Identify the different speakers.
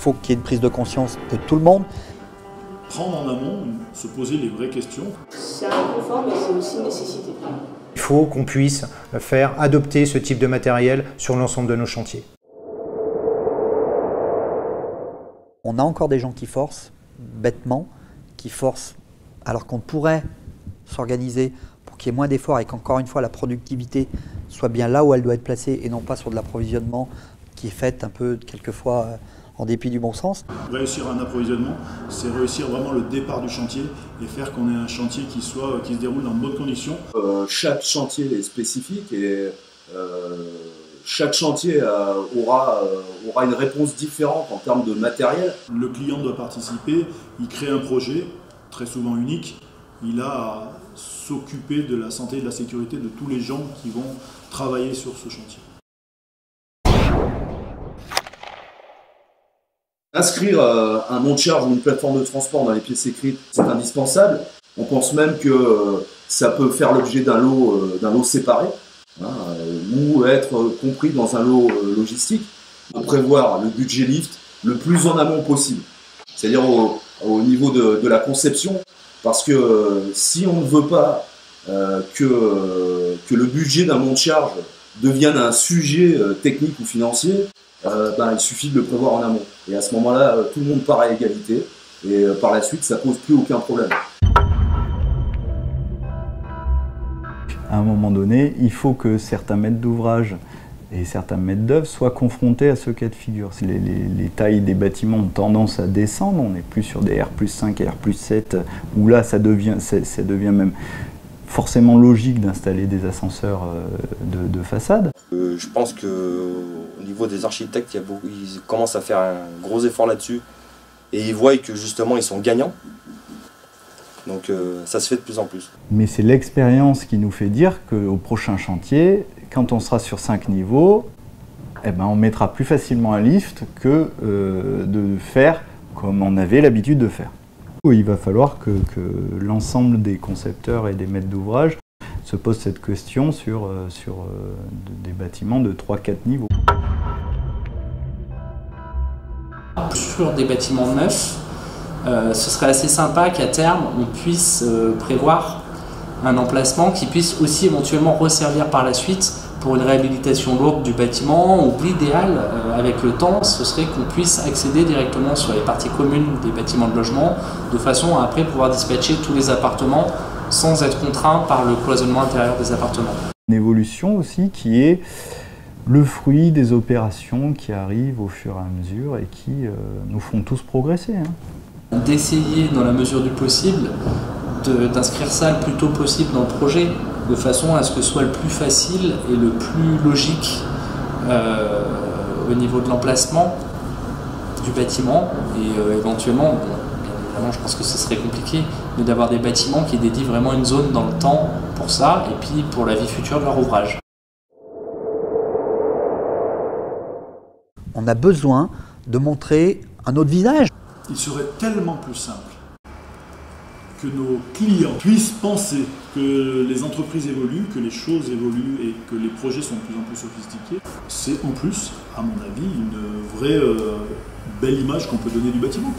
Speaker 1: faut qu'il y ait une prise de conscience de tout le monde.
Speaker 2: Prendre en amont, se poser les vraies questions.
Speaker 3: C'est un confort, mais c'est aussi une nécessité.
Speaker 4: Il faut qu'on puisse faire adopter ce type de matériel sur l'ensemble de nos chantiers.
Speaker 1: On a encore des gens qui forcent, bêtement, qui forcent alors qu'on pourrait s'organiser pour qu'il y ait moins d'efforts et qu'encore une fois la productivité soit bien là où elle doit être placée et non pas sur de l'approvisionnement qui est fait un peu quelquefois en dépit du bon sens.
Speaker 2: Réussir un approvisionnement, c'est réussir vraiment le départ du chantier et faire qu'on ait un chantier qui se déroule dans de bonnes conditions.
Speaker 5: Chaque chantier est spécifique et chaque chantier aura une réponse différente en termes de matériel.
Speaker 2: Le client doit participer, il crée un projet, très souvent unique, il a à s'occuper de la santé et de la sécurité de tous les gens qui vont travailler sur ce chantier.
Speaker 5: Inscrire un monte-charge ou une plateforme de transport dans les pièces écrites, c'est indispensable. On pense même que ça peut faire l'objet d'un lot séparé, ou être compris dans un lot logistique. On prévoir le budget lift le plus en amont possible, c'est-à-dire au niveau de la conception, parce que si on ne veut pas que le budget d'un monte-charge devienne un sujet technique ou financier, il suffit de le prévoir en amont. Et à ce moment-là, tout le monde part à égalité et par la suite, ça pose plus aucun problème.
Speaker 6: À un moment donné, il faut que certains maîtres d'ouvrage et certains maîtres d'œuvre soient confrontés à ce cas de figure. Les tailles des bâtiments ont tendance à descendre, on n'est plus sur des R+5 et R+7, où là ça devient même forcément logique d'installer des ascenseurs de façade.
Speaker 7: Je pense qu'au niveau des architectes, ils commencent à faire un gros effort là-dessus et ils voient que justement ils sont gagnants. Donc ça se fait de plus en plus.
Speaker 6: Mais c'est l'expérience qui nous fait dire qu'au prochain chantier, quand on sera sur 5 niveaux, on mettra plus facilement un lift que de faire comme on avait l'habitude de faire. Il va falloir que l'ensemble des concepteurs et des maîtres d'ouvrage se posent cette question sur des bâtiments de 3-4 niveaux.
Speaker 8: Sur des bâtiments neufs, ce serait assez sympa qu'à terme on puisse prévoir un emplacement qui puisse aussi éventuellement resservir par la suite pour une réhabilitation lourde du bâtiment, ou l'idéal avec le temps ce serait qu'on puisse accéder directement sur les parties communes des bâtiments de logement de façon à après pouvoir dispatcher tous les appartements sans être contraint par le cloisonnement intérieur des appartements.
Speaker 6: Une évolution aussi qui est le fruit des opérations qui arrivent au fur et à mesure et qui nous font tous progresser.
Speaker 8: D'essayer dans la mesure du possible d'inscrire ça le plus tôt possible dans le projet, de façon à ce que ce soit le plus facile et le plus logique au niveau de l'emplacement du bâtiment et éventuellement, bien évidemment je pense que ce serait compliqué, mais d'avoir des bâtiments qui dédient vraiment une zone dans le temps pour ça et puis pour la vie future de leur ouvrage.
Speaker 1: On a besoin de montrer un autre visage.
Speaker 2: Il serait tellement plus simple que nos clients puissent penser que les entreprises évoluent, que les choses évoluent et que les projets sont de plus en plus sophistiqués. C'est en plus, à mon avis, une vraie belle image qu'on peut donner du bâtiment.